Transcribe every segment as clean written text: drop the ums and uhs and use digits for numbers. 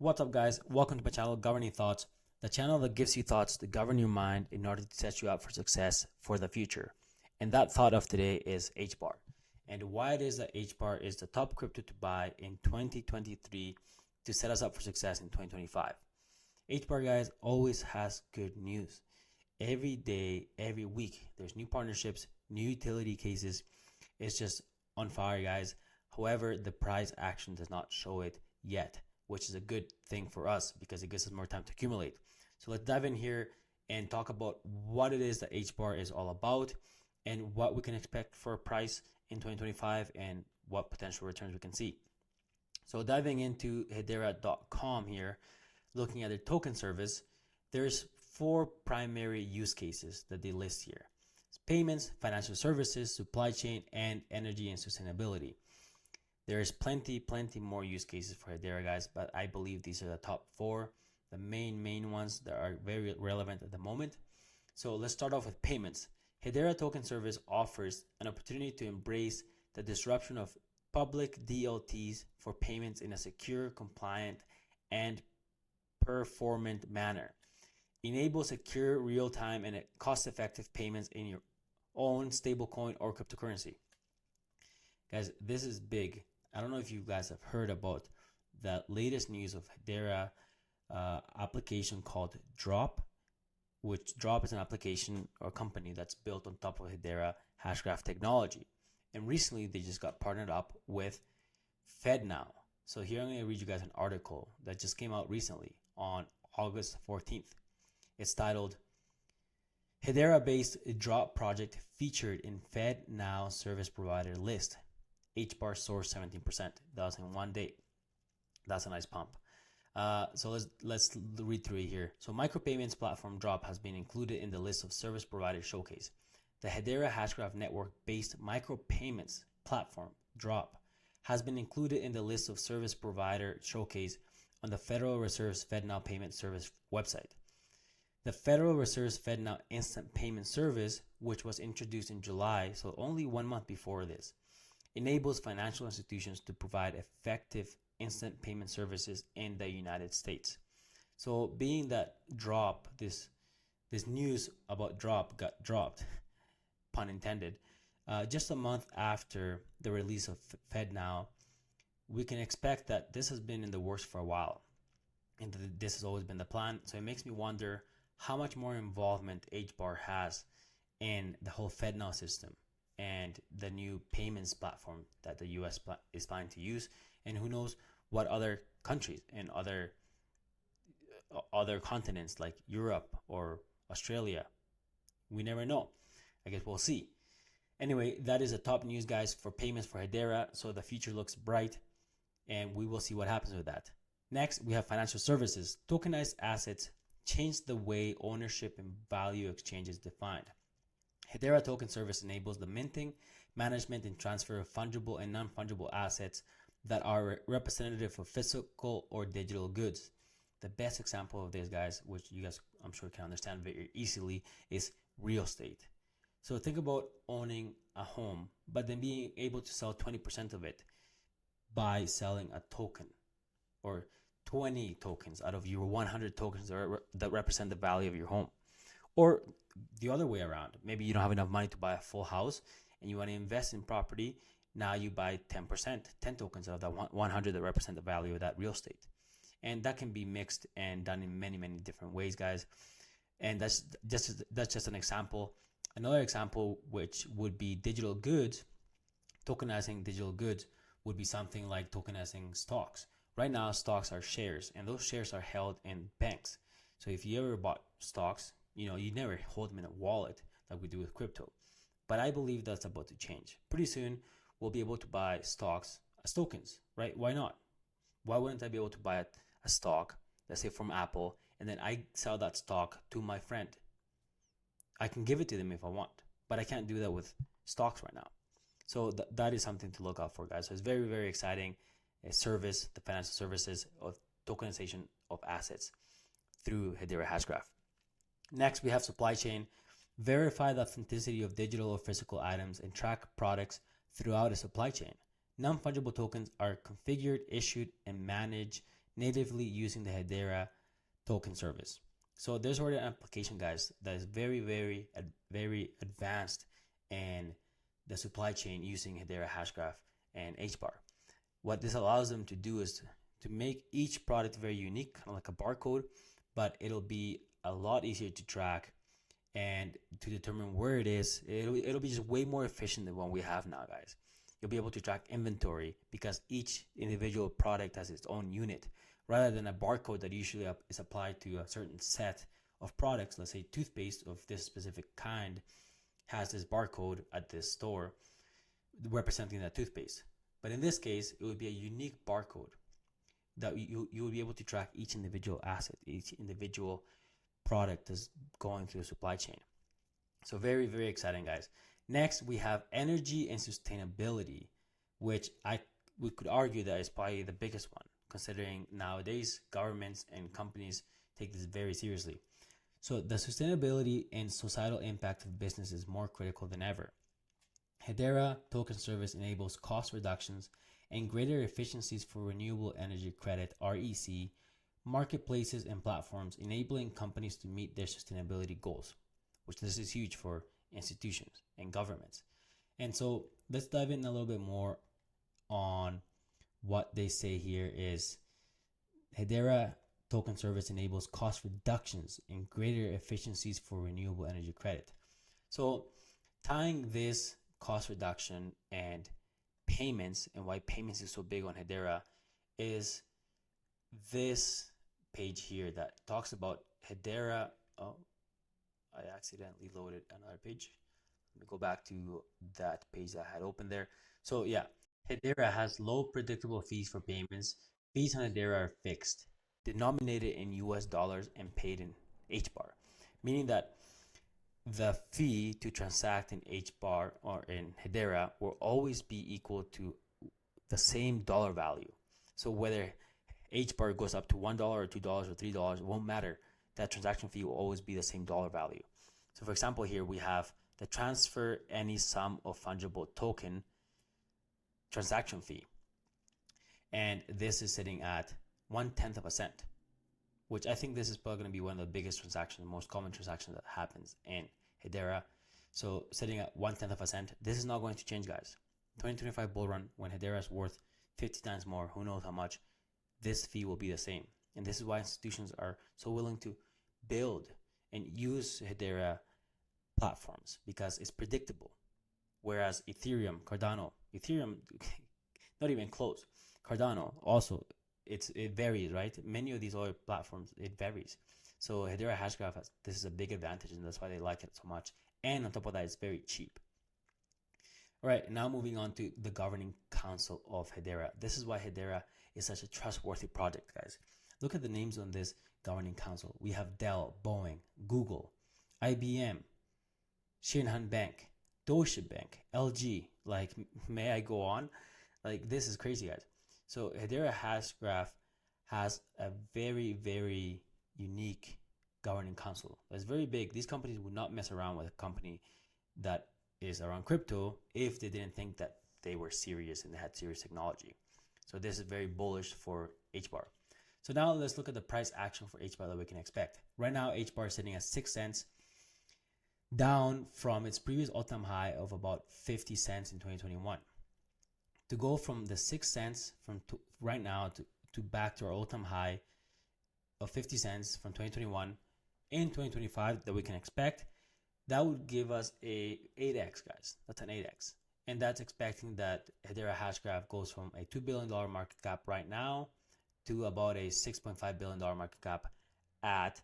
What's up, guys? Welcome to my channel, Governing Thoughts, the channel that gives you thoughts to govern your mind in order to set you up for success for the future. And that thought of today is HBAR, and why it is that HBAR is the top crypto to buy in 2023 to set us up for success in 2025. HBAR, guys, always has good news. Every day, every week, there's new partnerships, new utility cases. It's just on fire, guys. However, the price action does not show it yet, which is a good thing for us because it gives us more time to accumulate. So let's dive in here and talk about what it is that HBAR is all about and what we can expect for a price in 2025 and what potential returns we can see. So diving into Hedera.com here, looking at their token service, there's 4 primary use cases that they list here. It's payments, financial services, supply chain, and energy and sustainability. There's plenty more use cases for Hedera, guys, but I believe these are the top 4, the main ones that are very relevant at the moment. So let's start off with payments. Hedera token service offers an opportunity to embrace the disruption of public DLTs for payments in a secure, compliant, and performant manner. Enable secure, real-time, and cost-effective payments in your own stablecoin or cryptocurrency. Guys, this is big. I don't know if you guys have heard about the latest news of Hedera application called Drop, which Drop is an application or company that's built on top of Hedera Hashgraph technology. And recently they just got partnered up with FedNow. So here I'm going to read you guys an article that just came out recently on August 14th. It's titled, Hedera-based Drop project featured in FedNow service provider list. HBAR source 17%. That was in one day. That's a nice pump. So let's read through it here. So micropayments platform Drop has been included in the list of service provider showcase. The Hedera Hashgraph network-based micropayments platform Drop has been included in the list of service provider showcase on the Federal Reserve's FedNow Payment Service website. The Federal Reserve's FedNow Instant Payment Service, which was introduced in July, so only 1 month before this, enables financial institutions to provide effective instant payment services in the United States. So being that Drop, this news about Drop got dropped, pun intended, just a month after the release of FedNow, we can expect that this has been in the works for a while. And this has always been the plan. So it makes me wonder how much more involvement HBAR has in the whole FedNow system and the new payments platform that the US is planning to use, and who knows what other countries and other continents like Europe or Australia. We never know. I guess we'll see. Anyway, that is the top news, guys, for payments for Hedera. So the future looks bright and we will see what happens with that. Next, we have financial services. Tokenized assets change the way ownership and value exchange is defined. Hedera token service enables the minting, management, and transfer of fungible and non-fungible assets that are representative of physical or digital goods. The best example of this, guys, which you guys I'm sure can understand very easily, is real estate. So think about owning a home, but then being able to sell 20% of it by selling a token or 20 tokens out of your 100 tokens that represent the value of your home. Or the other way around. Maybe you don't have enough money to buy a full house and you want to invest in property. Now you buy 10%, 10 tokens out of that 100 that represent the value of that real estate. And that can be mixed and done in many different ways, guys. And that's just an example. Another example, which would be digital goods, tokenizing digital goods would be something like tokenizing stocks. Right now, stocks are shares, and those shares are held in banks. So if you ever bought stocks, you never hold them in a wallet like we do with crypto. But I believe that's about to change. Pretty soon, we'll be able to buy stocks as tokens, right? Why not? Why wouldn't I be able to buy a stock, let's say from Apple, and then I sell that stock to my friend? I can give it to them if I want, but I can't do that with stocks right now. So that is something to look out for, guys. So it's very exciting. A service, the financial services of tokenization of assets through Hedera Hashgraph. Next, we have supply chain. Verify the authenticity of digital or physical items and track products throughout a supply chain. Non-fungible tokens are configured, issued, and managed natively using the Hedera token service. So there's already an application, guys, that is very advanced in the supply chain using Hedera Hashgraph and HBAR. What this allows them to do is to make each product very unique, kind of like a barcode, but it'll be a lot easier to track and to determine where it is. It'll be just way more efficient than what we have now, guys. You'll be able to track inventory because each individual product has its own unit, rather than a barcode that usually is applied to a certain set of products. Let's say toothpaste of this specific kind has this barcode at this store representing that toothpaste. But in this case, it would be a unique barcode that you would be able to track each individual asset, each individual product is going through the supply chain. So very exciting, guys. Next, we have energy and sustainability, which we could argue that is probably the biggest one, considering nowadays governments and companies take this very seriously. So the sustainability and societal impact of business is more critical than ever. Hedera token service enables cost reductions and greater efficiencies for renewable energy credit (REC) marketplaces and platforms, enabling companies to meet their sustainability goals, which this is huge for institutions and governments. And so let's dive in a little bit more on what they say here is Hedera token service enables cost reductions and greater efficiencies for renewable energy credit. So tying this cost reduction and payments, and why payments is so big on Hedera, is this page here that talks about Hedera. Oh, I accidentally loaded another page. Let me go back to that page that I had opened there. So yeah, Hedera has low predictable fees for payments. Fees on Hedera are fixed, denominated in US dollars and paid in HBAR, meaning that the fee to transact in HBAR or in Hedera will always be equal to the same dollar value. So whether HBAR goes up to $1 or $2 or $3, it won't matter. That transaction fee will always be the same dollar value. So for example, here we have the transfer any sum of fungible token transaction fee. And this is sitting at 1/10 of a cent, which I think this is probably going to be one of the biggest transactions, most common transactions that happens in Hedera. So sitting at 1/10 of a cent, this is not going to change, guys. 2025 Bullrun, when Hedera is worth 50 times more, who knows how much, this fee will be the same. And this is why institutions are so willing to build and use Hedera platforms, because it's predictable. Whereas Ethereum, not even close. Cardano also, it varies, right? Many of these other platforms, it varies. So Hedera Hashgraph this is a big advantage, and that's why they like it so much. And on top of that, it's very cheap. All right, now moving on to the governing council of Hedera. This is why Hedera is such a trustworthy project, guys. Look at the names on this governing council. We have Dell, Boeing, Google, IBM, Shinhan Bank, Deutsche Bank, LG. Like, may I go on? Like, this is crazy, guys. So Hedera Hashgraph has a very unique governing council. It's very big. These companies would not mess around with a company that is around crypto if they didn't think that they were serious and they had serious technology. So this is very bullish for HBAR. So now let's look at the price action for HBAR that we can expect. Right now, HBAR is sitting at 6 cents, down from its previous all-time high of about 50 cents in 2021. To go from the 6 cents right now to back to our all-time high of 50 cents from 2021 in 2025 that we can expect, that would give us a 8x, guys. That's an 8x. And that's expecting that Hedera Hashgraph goes from a $2 billion market cap right now to about a $6.5 billion market cap at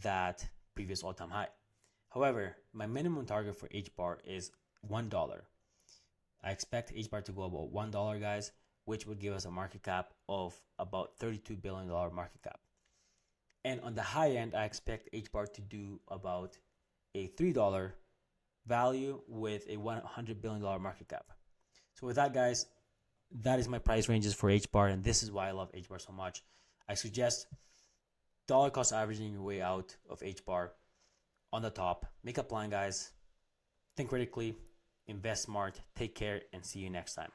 that previous all-time high. However, my minimum target for HBAR is $1. I expect HBAR to go about $1, guys, which would give us a market cap of about $32 billion market cap. And on the high end, I expect HBAR to do about a $3 value with a $100 billion market cap. So with that, guys, that is my price ranges for HBAR, and this is why I love HBAR so much. I suggest dollar cost averaging your way out of HBAR on the top. Make a plan, guys. Think critically, invest smart, take care, and see you next time.